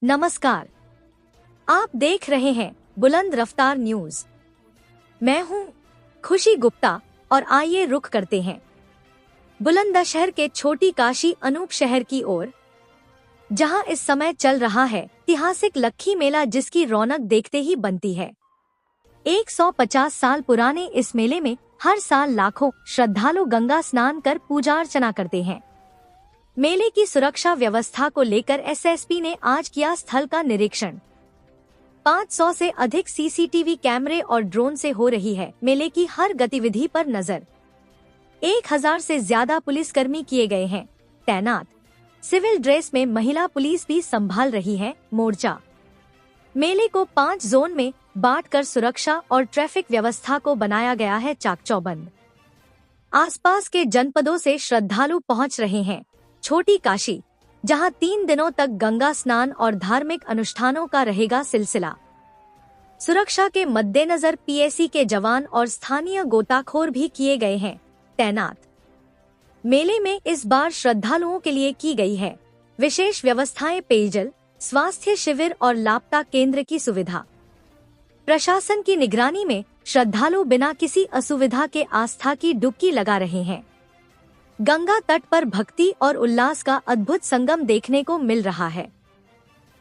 नमस्कार, आप देख रहे हैं बुलंद रफ्तार न्यूज। मैं हूं खुशी गुप्ता और आइए रुख करते हैं बुलंदशहर के छोटी काशी अनूप शहर की ओर, जहां इस समय चल रहा है ऐतिहासिक लक्खी मेला, जिसकी रौनक देखते ही बनती है। 150 साल पुराने इस मेले में हर साल लाखों श्रद्धालु गंगा स्नान कर पूजा अर्चना करते हैं। मेले की सुरक्षा व्यवस्था को लेकर एसएसपी ने आज किया स्थल का निरीक्षण। 500 से अधिक सीसीटीवी कैमरे और ड्रोन से हो रही है मेले की हर गतिविधि पर नजर। 1000 से ज्यादा पुलिसकर्मी किए गए हैं तैनात। सिविल ड्रेस में महिला पुलिस भी संभाल रही है मोर्चा। मेले को 5 जोन में बांटकर सुरक्षा और ट्रैफिक व्यवस्था को बनाया गया है चाक-चौबंद। आसपास के जनपदों से श्रद्धालु पहुंच रहे हैं छोटी काशी, जहां 3 दिनों तक गंगा स्नान और धार्मिक अनुष्ठानों का रहेगा सिलसिला। सुरक्षा के मद्देनजर पीएसी के जवान और स्थानीय गोताखोर भी किए गए हैं तैनात। मेले में इस बार श्रद्धालुओं के लिए की गई है विशेष व्यवस्थाएं, पेयजल, स्वास्थ्य शिविर और लापता केंद्र की सुविधा। प्रशासन की निगरानी में श्रद्धालु बिना किसी असुविधा के आस्था की डुबकी लगा रहे हैं। गंगा तट पर भक्ति और उल्लास का अद्भुत संगम देखने को मिल रहा है।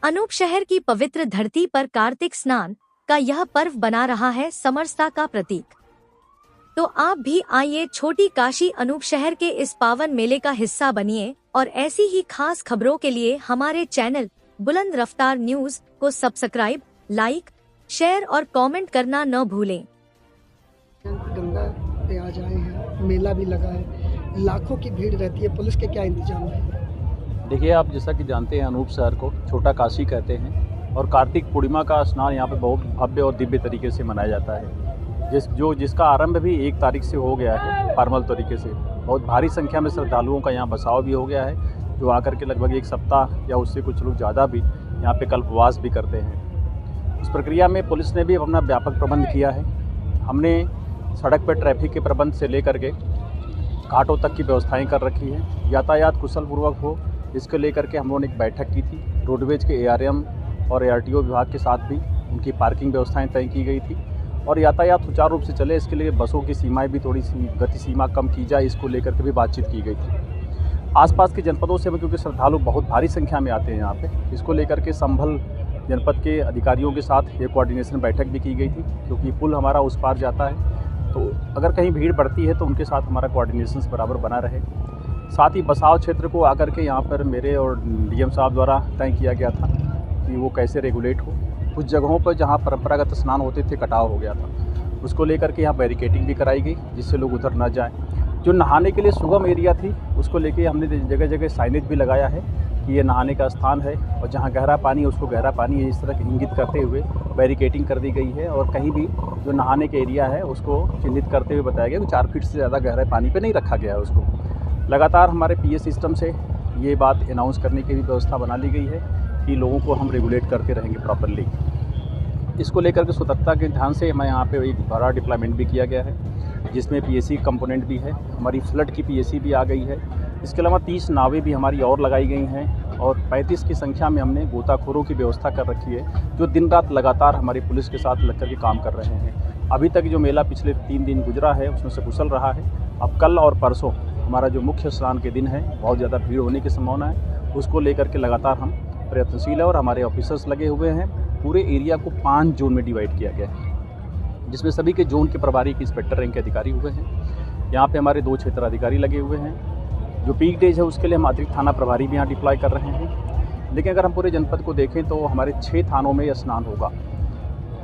अनूप शहर की पवित्र धरती पर कार्तिक स्नान का यह पर्व बना रहा है समरसता का प्रतीक। तो आप भी आइए छोटी काशी अनूप शहर के इस पावन मेले का हिस्सा बनिए और ऐसी ही खास खबरों के लिए हमारे चैनल बुलंद रफ्तार न्यूज को सब्सक्राइब, लाइक, शेयर और कमेंट करना न भूलें। गंगा पे आज आए हैं, मेला भी लगा है, लाखों की भीड़ रहती है, पुलिस के क्या इंतजाम है? देखिए, आप जैसा कि जानते हैं अनूप शहर को छोटा काशी कहते हैं और कार्तिक पूर्णिमा का स्नान यहाँ पे बहुत भव्य और दिव्य तरीके से मनाया जाता है। जिसका आरंभ भी 1 तारीख से हो गया है फॉर्मल तरीके से। बहुत भारी संख्या में श्रद्धालुओं का यहाँ बसाव भी हो गया है, जो आकर के लगभग 1 सप्ताह या उससे कुछ लोग ज़्यादा भी यहाँ पे कल्पवास भी करते हैं। इस प्रक्रिया में पुलिस ने भी अपना व्यापक प्रबंध किया है। हमने सड़क पर ट्रैफिक के प्रबंध से लेकर के घाटों तक की व्यवस्थाएं कर रखी है। यातायात कुशल पूर्वक हो, इसको लेकर के हम लोगों ने एक बैठक की थी। रोडवेज के एआरएम और एआरटीओ विभाग के साथ भी उनकी पार्किंग व्यवस्थाएं तय की गई थी और यातायात सुचारू रूप से चले, इसके लिए बसों की सीमाएं भी थोड़ी सी गति सीमा कम की जाए, इसको लेकर के भी बातचीत की गई थी। आसपास के जनपदों से भी क्योंकि श्रद्धालु बहुत भारी संख्या में आते हैं यहाँ पे, इसको लेकर के संभल जनपद के अधिकारियों के साथ एक कोऑर्डिनेशन बैठक भी की गई थी, क्योंकि पुल हमारा उस पार जाता है। तो अगर कहीं भीड़ बढ़ती है तो उनके साथ हमारा कोऑर्डिनेशन बराबर बना रहे। साथ ही बसाव क्षेत्र को आकर के यहाँ पर मेरे और डीएम साहब द्वारा तय किया गया था कि वो कैसे रेगुलेट हो। कुछ जगहों पर जहाँ परंपरागत स्नान होते थे कटाव हो गया था, उसको लेकर के यहाँ बैरिकेटिंग भी कराई गई जिससे लोग उधर न जाएँ। जो नहाने के लिए सुगम एरिया थी उसको लेके हमने जगह जगह साइनेज भी लगाया है कि ये नहाने का स्थान है और जहाँ गहरा पानी है उसको गहरा पानी है, इस तरह इंगित करते हुए बैरिकेटिंग कर दी गई है। और कहीं भी जो नहाने के एरिया है उसको चिन्हित करते हुए बताया गया कि 4 फीट से ज़्यादा गहरे पानी पे नहीं रखा गया है उसको। लगातार हमारे पीए सिस्टम से ये बात अनाउंस करने की भी व्यवस्था बना ली गई है कि लोगों को हम रेगुलेट करते रहेंगे प्रॉपरली। इसको लेकर के सतर्कता के ध्यान से हमें यहाँ पे एक बड़ा डिप्लॉयमेंट भी किया गया है, जिसमें पीएसी कंपोनेंट भी है। हमारी फ्लड की पीएसी भी आ गई है। इसके अलावा 30 नावें भी हमारी और लगाई गई हैं और 35 की संख्या में हमने गोताखोरों की व्यवस्था कर रखी है, जो दिन रात लगातार हमारी पुलिस के साथ लग कर के काम कर रहे हैं। अभी तक जो मेला पिछले 3 दिन गुजरा है उसमें से कुशल रहा है। अब कल और परसों हमारा जो मुख्य स्नान के दिन है, बहुत ज़्यादा भीड़ होने की संभावना है, उसको लेकर के लगातार हम प्रयत्नशील है और हमारे ऑफिसर्स लगे हुए हैं। पूरे एरिया को 5 जोन में डिवाइड किया गया है, जिसमें सभी के जोन के प्रभारी के इंस्पेक्टर रैंक के अधिकारी हुए हैं। यहाँ पे हमारे 2 क्षेत्राधिकारी लगे हुए हैं। जो पीक डेज है उसके लिए हम अतिरिक्त थाना प्रभारी भी यहाँ डिप्लॉय कर रहे हैं। लेकिन अगर हम पूरे जनपद को देखें तो हमारे 6 थानों में यह स्नान होगा।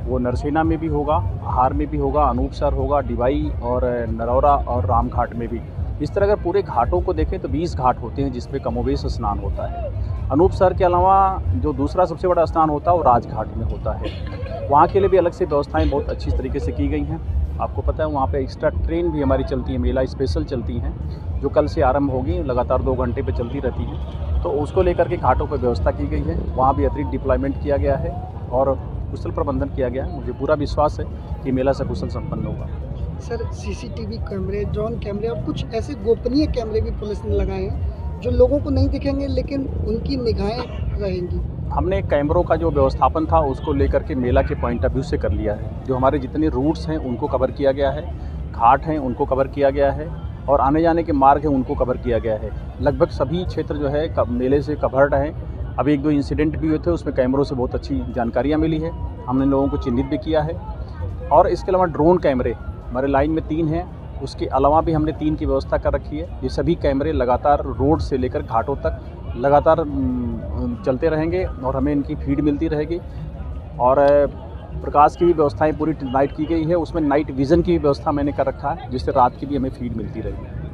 वो नरसेना में भी होगा, आहार में भी होगा, अनूप शहर होगा, डिवाई और नरौरा और रामघाट में भी। इस तरह अगर पूरे घाटों को देखें तो 20 घाट होते हैं जिसपे कमोवेश स्नान होता है। अनूप शहर के अलावा जो दूसरा सबसे बड़ा स्नान होता है वो राजघाट में होता है। वहाँ के लिए भी अलग से व्यवस्थाएं बहुत अच्छी तरीके से की गई हैं। आपको पता है वहाँ पे एक्स्ट्रा ट्रेन भी हमारी चलती है, मेला स्पेशल चलती हैं, जो कल से आरंभ होगी, लगातार 2 घंटे पे चलती रहती हैं। तो उसको लेकर के घाटों पर व्यवस्था की गई है। वहाँ भी अतिरिक्त डिप्लॉयमेंट किया गया है और कुशल प्रबंधन किया गया है। मुझे पूरा विश्वास है कि मेला सकुशल संपन्न होगा। सर, सीसीटीवी कैमरे, ड्रोन कैमरे और कुछ ऐसे गोपनीय कैमरे भी पुलिस ने लगाए हैं जो लोगों को नहीं दिखेंगे लेकिन उनकी निगाहें रहेंगी। हमने कैमरों का जो व्यवस्थापन था उसको लेकर के मेला के पॉइंट ऑफ व्यू से कर लिया है। जो हमारे जितने रूट्स हैं उनको कवर किया गया है, घाट हैं उनको कवर किया गया है और आने जाने के मार्ग हैं उनको कवर किया गया है। लगभग सभी क्षेत्र जो है मेले से कवर्ड हैं। अभी 1-2 इंसिडेंट भी हुए थे, उसमें कैमरों से बहुत अच्छी जानकारियाँ मिली है, हमने लोगों को चिन्हित भी किया है। और इसके अलावा ड्रोन कैमरे हमारे लाइन में 3 हैं, उसके अलावा भी हमने 3 की व्यवस्था कर रखी है। ये सभी कैमरे लगातार रोड से लेकर घाटों तक लगातार चलते रहेंगे और हमें इनकी फीड मिलती रहेगी। और प्रकाश की भी व्यवस्थाएं पूरी नाइट की गई है, उसमें नाइट विज़न की भी व्यवस्था मैंने कर रखा है जिससे रात की भी हमें फीड मिलती रहेगी।